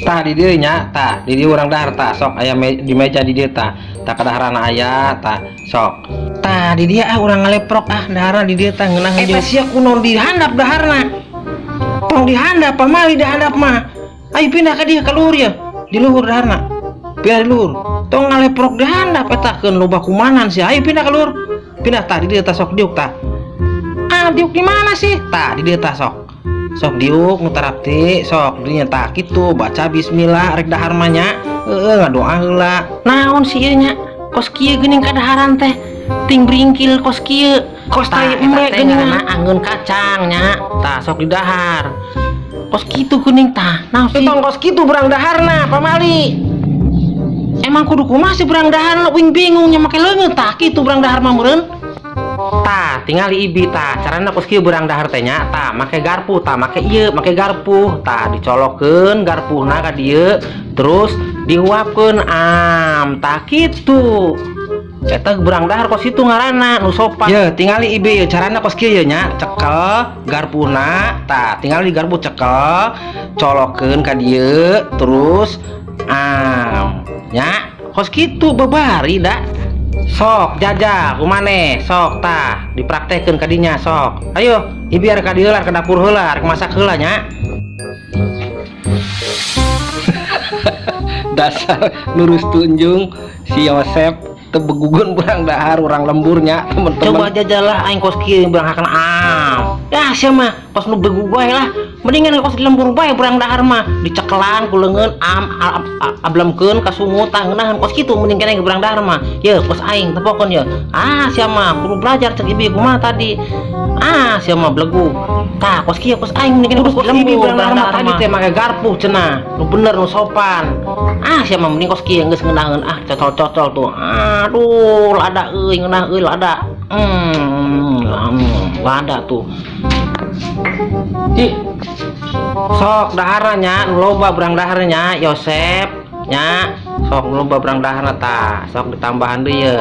Tah di dieu nya, tah di dieu urang dahar tah sok aya di meja di dieu tah. Tah kadaharana aya tah sok. Tah di dia urang ngaleprok daharna di dieu tah ngeunah jeung. Eta sia kuno dihandap daharna. Tong dihandap pamali dihandap mah. Ayo pindah ka dieu ka luhur ya. Di luhur daharna. Pindah di luhur. Tong ngaleprok dihandap eta keun loba kumanan sia. Ayo pindah ka luhur. Pindah tah di dieu tah sok diuk tah. Diuk di mana sih? Tah di dieu tah sok. Sok diuk nu tarapti sok dinya tah kitu baca bismillah rek dahar mah nya ngadoa heula. Naon si ieu nya kos kieu geuning kadaharan teh ting bringkil kos kieu kos tai embe geuningan anggeun kacang nya tah sok di dahar kos kitu geuning tah naon sih tong kos kitu berang daharna pamali emang kudu kumaha sih berang daharna uing bingung nya make leungeut tah kitu berang dahar mah meureun. Tah tingali ibi tah carana kos kieu berang dahar teh nya tah make garpu tah make ieu make garpu tah dicolokeun garpuhna ka dieu terus diuapkeun tah kitu eta berang dahar kos itu ngaranna nu sopan. Ye tingali ibi ye carana kos kieu ye nya cekel garpuhna tah tingali di garpu cekel colokeun ka dieu terus nya kos kitu babari da. Sok jajah kumane sok tah dipraktekeun ka dinya sok ayo ibi arek ka dieu lar ka dapur heula arek masak heula nya. Dasar lurus tunjung si Yosep teu begugun berang dahar urang lemburnya teman-teman. Coba jajalah aing kos kieu berangakeun ya sia mah kos nu begu bae lah mendingan kos di lembur bae berang dahar mah dicekelan ku leungeun ablemkeun ka sungut tah ngeunaheun kos kitu mending keneh berang dahar mah ye kos aing tepokeun ye sia mah kudu belajar cek ibi kumaha tadi sia mah blegu tah kos kieu kos aing mending keneh kos di lembur berang dahar tadi teh make garpu cenah nu bener nu sopan sia mah mending kos kieu geus ngeunaheun cocol-cocol tuh aduh lada euy ngeunah euy lada lada tuh sok daharnya nu loba berang daharnya Yosep nya sok nu loba berang daharna tah sok ditambahan deui ye